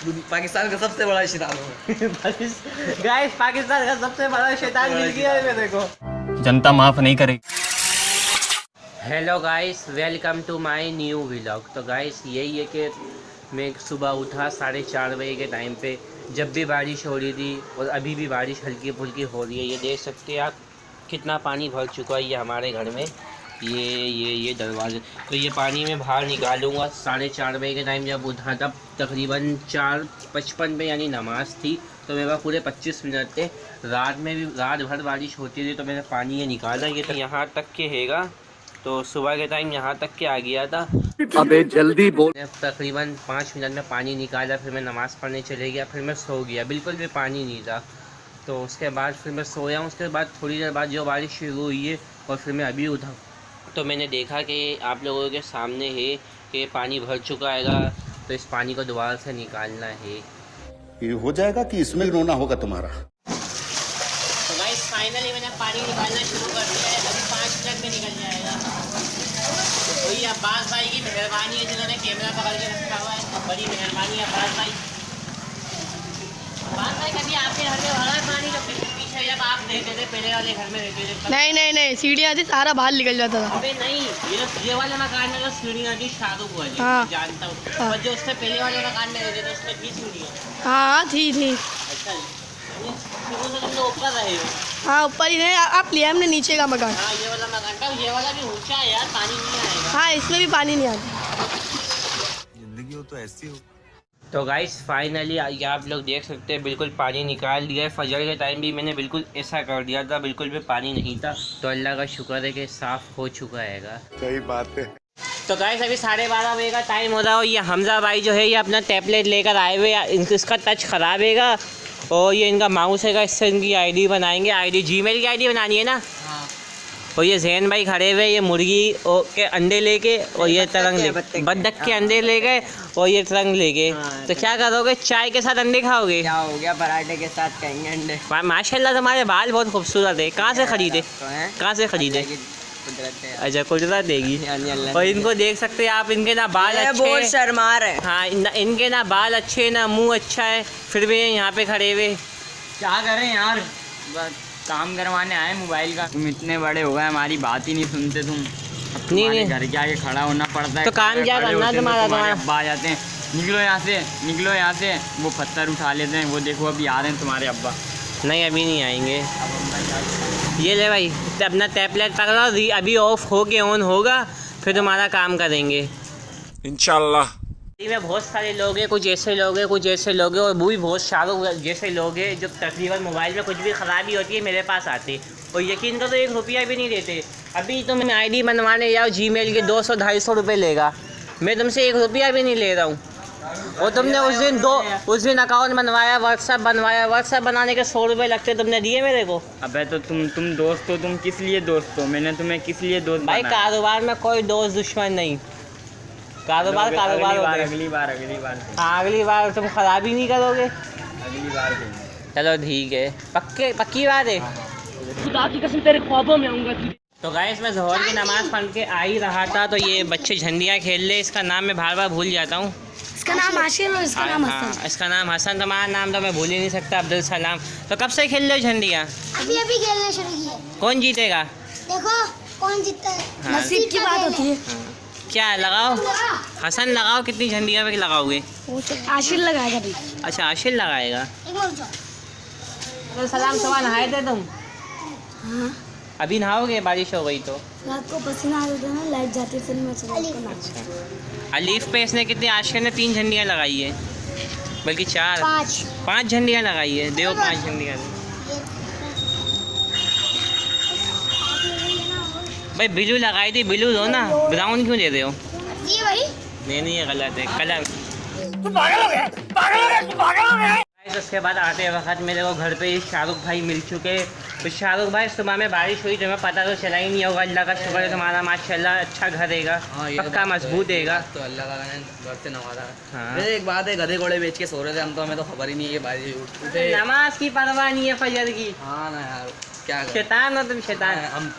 पाकिस्तान का सबसे बड़ा शैतान हूँ। गाइस पाकिस्तान का सबसे बड़ा शैतान मिल गया है मेरे को। जनता माफ नहीं करेगी। Hello guys, welcome to my new vlog. तो गाइस यही है कि मैं सुबह उठा 4:30 बजे के टाइम पे, जब भी बारिश हो रही थी और अभी भी बारिश हल्की फुल्की हो रही है। ये देख सकते हैं आप कितना पानी भर चुका है ये हमारे घर में। ये दरवाजे, तो ये पानी मैं बाहर निकालूंगा। 4:30 बजे के टाइम जब उठा तब तकरीबन 4:55 पे यानी नमाज़ थी, तो मेरे पास पूरे 25 मिनट थे। रात में भी रात भर बारिश होती थी, तो मैंने पानी ये निकाला। ये तो यहाँ तक के हैगा, तो सुबह के टाइम यहाँ तक के आ गया था। अबे जल्दी बोल। तकरीबन 5 मिनट में पानी निकाला, फिर मैं नमाज़ पढ़ने चले गया, फिर मैं सो गया, बिल्कुल भी पानी नहीं था। तो उसके बाद फिर मैं सोया। उसके बाद थोड़ी देर बाद जो बारिश शुरू हुई है और फिर मैं अभी उठा, तो मैंने देखा कि आप लोगों के सामने है कि पानी भर चुका है, तो इस पानी को दोबारा से निकालना है। ये हो जाएगा कि इसमें रोना होगा तुम्हारा। तो गाइस फाइनली मैंने पानी निकालना शुरू कर दिया है। अभी 5 मिनट में निकल जाएगा। तो ये अब्बास भाई की मेहरबानी है जिन्होंने कैमरा पकड़ के रखा हुआ है। बड़ी मेहरबानी है अब्बास भाई। अब्बास भाई कभी आपके घर में भरा है पानी? तो पीछे जब आप रहते थे पहले वाले घर में रहते थे? नहीं सीढ़ियाँ थी, सारा बाहर निकल जाता था। अबे नहीं, ये वाले मकान में जो सीढ़ियाँ थी शाहरुख वाली, हाँ। जानता हूँ। और जो उससे पहले वाले मकान में रहते थे उसमें थी सीढ़ियाँ? हाँ थी। अच्छा, शुरू से तुम लोग ऊपर रहे हो? हाँ ऊपर ही नहीं, आप लिया हमने नीचे का मकान। हाँ ये वाला मकान था। ये वाला भी ऊंचा है यार, पानी नहीं आएगा। हाँ इसमें भी पानी नहीं आता। जिंदगी हो तो ऐसी हो। तो गाइस फाइनली ये आप लोग देख सकते हैं बिल्कुल पानी निकाल दिया है। फजर के टाइम भी मैंने बिल्कुल ऐसा कर दिया था, बिल्कुल भी पानी नहीं था। तो अल्लाह का शुक्र है कि साफ़ हो चुका है। सही बात है। तो गाइस अभी 12:30 बजे का टाइम हो रहा है। ये हमजा भाई जो है ये अपना टैबलेट लेकर आए हुए। इसका टच ख़राब है और ये इनका माउस है, इससे इनकी आईडी बनाएंगे। आईडी जीमेल की आईडी बनानी है ना। हाँ। और ये जैन भाई खड़े हुए, ये मुर्गी के अंडे लेके और ये तरंग बत्तख के अंडे ले गए और ये तरंग ले गए। तो क्या करोगे? चाय के साथ अंडे खाओगे? क्या हो गया, पराठे के साथ खाएंगे अंडे। माशाल्लाह तुम्हारे बाल बहुत खूबसूरत है। कहाँ से खरीदे? कहाँ से खरीदे? अच्छा कुदरत देगी। और इनको देख सकते हैं आप, इनके ना बाल अच्छे बहुत शर्मार है। हाँ इनके ना बाल अच्छे ना मुंह अच्छा है, फिर भी यहाँ पे खड़े हुए। क्या करें यार, बस काम करवाने आए मोबाइल का। तुम इतने बड़े हो गए, हमारी बात ही नहीं सुनते तुम। नहीं घर के आगे खड़ा होना पड़ता है। तो काम क्या करना तुम्हारा? तुम्हारे अब्बा आ जाते हैं, निकलो यहाँ से। वो पत्थर उठा लेते हैं। वो देखो अभी आ रहे हैं तुम्हारे अब्बा। नहीं अभी नहीं आएंगे। ये ले भाई अपना टैबलेट पकड़ो, अभी ऑफ हो के ऑन होगा, फिर तुम्हारा काम करेंगे इंशाल्लाह। में बहुत सारे लोग हैं, कुछ ऐसे लोग हैं, कुछ ऐसे लोग हैं, और वो भी बहुत शाहरुख जैसे लोग हैं जो तकरीबन मोबाइल में कुछ भी ख़राबी होती है मेरे पास आते और यकीन करो तो 1 रुपया भी नहीं देते। अभी तो मैं आईडी बनवाने जाओ जीमेल के 200-250 रुपये लेगा। मैं तुमसे 1 रुपया भी नहीं ले रहा हूँ। और तुमने उस दिन अकाउंट बनवाया, व्हाट्सएप बनवाया। व्हाट्सएप बनाने के 100 रुपये लगते, तुमने दिए मेरे को? अबे तो तुम दोस्त हो, तुम किस लिए दोस्त हो? मैंने तुम्हें किस लिए दोस्त भाई बनाया? कारोबार में कोई दोस्त दुश्मन नहीं। कारोबार अगली बार अगली बार तुम खराबी नहीं करोगे। अगली बार चलो ठीक है, पक्की बात है। खुदा की कसम तेरे ख्वाबों में आऊँगा। तो गाइस मैं ज़ोहर की नमाज़ पढ़ के आ ही रहा था, तो ये बच्चे झंडियाँ खेल ले। इसका नाम मैं बार बार भूल जाता हूँ। इसका नाम आशिर और इसका नाम हसन। इसका नाम हसन। तुम्हारा नाम तो मैं भूल ही नहीं सकता, अब्दुल सलाम। तो कब से खेल रहे हो झंडियाँ? अभी खेलना शुरू किया। कौन जीतेगा? देखो कौन जीतता है। नसीब की बात होती है। क्या लगाओ? हसन लगाओ। कितनी झंडियाँ पे लगाओगे? आशिर लगाएगा भाई। अच्छा आशिर लगाएगा। तो सलाम सवाल नहाए थे तुम? हाँ। अभी नहाओगे? बारिश हो गई तो रात को पसीना आ जाता है ना, लाइट जाती है, फिर मैं अच्छा। अलीफ पे इसने कितनी, आशिर ने 3 झंडियाँ लगाई है, बल्कि 4 5 झंडियाँ लगाई है। देखो 5 झंडियाँ। भाई ब्लू लगाई थी, ब्लू दो ना, ब्राउन क्यों दे रहे हो? ये भाई नहीं ये गलत है कलर। तू पागल हो गया। उसके बाद आते वक्त मेरे को घर पे ही शाहरुख भाई मिल चुके। तो शाहरुख भाई सुबह में बारिश हुई, तुम्हें पता तो चला ही नहीं होगा। अल्लाह का शुक्र है तुम्हारा माशाल्लाह अच्छा घर रहेगा, पक्का मजबूत रहेगा। तो अल्लाह का घर से नवाजा। हाँ। वैसे एक बात है, गधे घोड़े बेच के सो रहे थे हम, तो हमें तो खबर ही नहीं है कि बारिश उठे। नमाज की परवाह नहीं है फजर की। हाँ ना यार, क्या शैतान हो तुम, शैतान। हम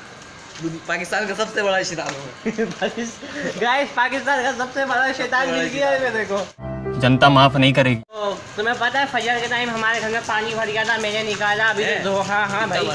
पाकिस्तान का सबसे बड़ा शैतान हूँ। गाइस पाकिस्तान का सबसे बड़ा शैतान मिल गया है मेरे को। जनता माफ नहीं करेगी। तो तुम्हें पता है फजर के टाइम हमारे घर में पानी भर गया था, मैंने निकाला अभी तो हाँ भाई,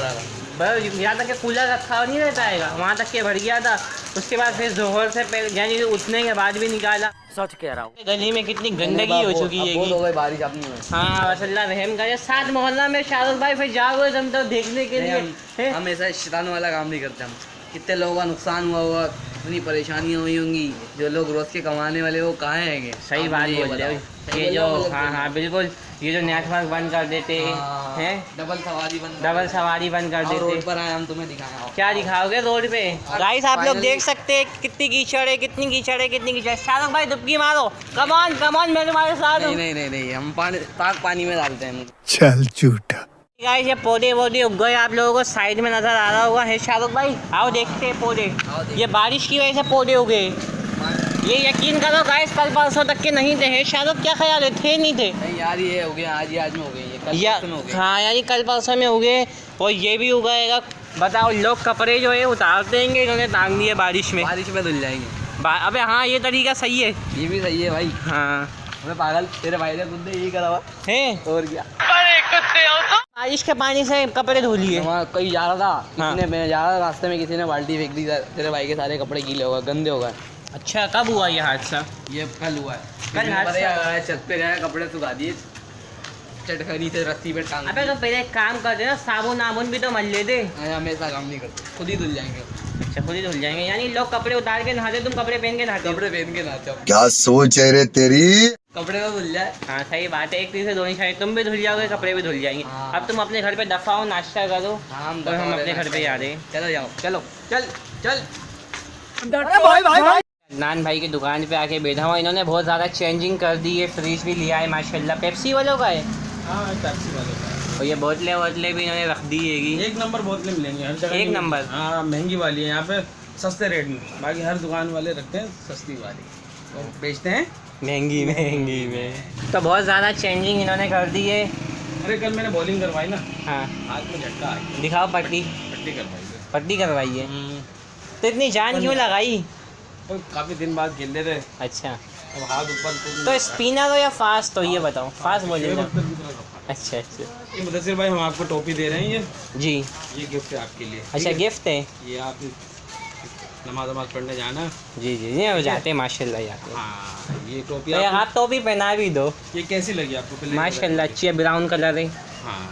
बस यहाँ तक के कूलर रखा नहीं रहता है, वहाँ तक के भर गया था। उसके बाद फिर जोहर से पहले यानी उठने के बाद भी निकाला। सच कह रहा हूँ, गली में कितनी गंदगी हो चुकी है। बहुत हो गई बारिश अपनी में। हाँ बस अल्लाह रहम करे। साथ मोहल्ला में शाहरुख भाई फिर जाओगे तुम तो देखने के लिए। हम ऐसा शैतान वाला काम नहीं करते हम। कितने लोगों का नुकसान हुआ होगा, इतनी परेशानियाँ हुई होंगी, जो लोग रोज के कमाने वाले वो कहाँ हैं? सही बात बोल रहे हो। ये जो हाँ बिल्कुल, ये जो नेटवर्क बंद कर देते हैं, डबल सवारी बंद कर देते। रोड पर आए हम तुम्हें दिखाएं। क्या दिखाओगे रोड पे? गाइस आप लोग देख सकते हैं कितनी कीचड़ है, कितनी कीचड़ है, कितनी कीचड़। शाहरुख भाई डुबकी मारो, कमान मैं तुम्हारे साथ हूँ। नहीं हम पानी में डालते हैं। चल झूठा। गाइस ये पौधे उग गए, आप लोगों को साइड में नजर आ रहा होगा। है शाहरुख भाई, आओ देखते हैं पौधे। ये बारिश की वजह से पौधे उगे, ये यकीन करो गाइस, कल परसों तक के नहीं थे। है शाहरुख, क्या ख्याल है, थे नहीं थे? नहीं यार, ये हो गया आज में हो गए, ये कल परसों में हो गए। हाँ यानी कल परसों में उगे, और ये भी उगाएगा। बताओ, लोग कपड़े जो है उतार देंगे, इन्होंने टांग दिए बारिश में धुल जाएंगे। अबे हाँ, ये तरीका सही है, ये भी सही है भाई। हाँ हमें पागल, तेरे भाई ने खुद ने यही करा हुआ है। और क्या, बारिश के पानी से कपड़े धो लिए। वहाँ कहीं जा रहा था, हाँ। मैं जा रहा था, रास्ते में किसी ने बाल्टी फेंक दी, तेरे भाई के सारे कपड़े गीले हो गए, गंदे हो गए। अच्छा, कब हुआ ये हादसा? ये कल हुआ है। कल हादसा? छत पे गया, कपड़े सुखा दिए, चटखनी से रस्सी पे टांग। अबे तो पहले एक काम करते ना, साबुन भी तो मल लेते। हम ऐसा काम नहीं करते, खुद ही धुल जाएंगे। अच्छा, खुद ही धुल जाएंगे, यानी लोग कपड़े उतार के नहाते, तुम कपड़े पहन के नहाते? कपड़े पहन के नहाते हो। क्या सोच है रे तेरी। कपड़े तो धुल जाए। हाँ सही बात है, एक चीज़ से दोनों चाहिए, तुम भी धुल जाओगे, कपड़े भी धुल जाएंगे। हाँ। अब तुम अपने घर पे दफाओ, नाश्ता करो, और हम अपने घर पे आ रहे हैं। चलो जाओ, चल। नान भाई की दुकान पे आके बैठा हुआ, इन्होंने बहुत ज़्यादा चेंजिंग कर दी है। फ्रिज भी लिया है माशाल्लाह, पेप्सी वालों का है। हाँ, टैक्सी वाले का। और ये बोतलें भी इन्होंने रख दी है। एक नंबर बोतलें मिलेंगी हर जगह। एक नंबर? हाँ, महंगी वाली है यहाँ पे, सस्ते रेट में। बाकी हर दुकान वाले रखते हैं सस्ती वाली और बेचते हैं महंगी में। तो बहुत ज़्यादा चेंजिंग इन्होंने कर दी है। अरे कल मैंने बॉलिंग करवाई ना, हाँ हाथ में झटका आ गया। दिखाओ, पट्टी करवाई है। तो इतनी जान क्यों लगाई? तो काफ़ी दिन बाद खेलते थे, अच्छा, अब हाथ ऊपर। तो स्पिनर हो या फास्ट? तो ये बताओ, फास्ट बोलेगा। अच्छा, ये मुदस्सिर भाई, हम आपको टोपी दे रहे हैं, ये गिफ्ट है आपके लिए। अच्छा, गिफ्ट है। ये आप नमाज पढ़ने जाना। जी ये जाते हैं माशाल्लाह, जाते हैं। हाँ, ये टोपी तो आप टोपी पहना भी दो। ये कैसी लगी आपको? पहले माशाल्लाह अच्छी है, ब्राउन कलर है। हाँ,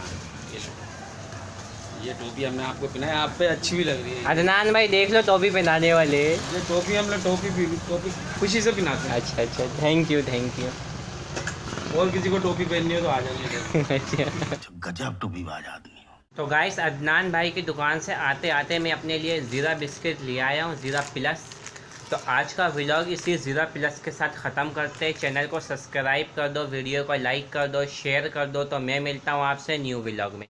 ये टोपी हमने आपको पहनाया, आप पे अच्छी भी लग रही है। अदनान भाई देख लो, टोपी पहनाने वाले। ये टोपी हम लोग टोपी खुशी से पहनाते हैं। अच्छा, थैंक यू। और किसी को टोपी पहननी हो तो आ जाइए। गजब टोपीबाज आदमी। तो गाइस, अदनान भाई की दुकान से आते आते मैं अपने लिए ज़ीरा बिस्किट ले आया हूँ, ज़ीरा प्लस। तो आज का व्लॉग इसी ज़ीरा प्लस के साथ ख़त्म करते हैं। चैनल को सब्सक्राइब कर दो, वीडियो को लाइक कर दो, शेयर कर दो। तो मैं मिलता हूँ आपसे न्यू व्लॉग में।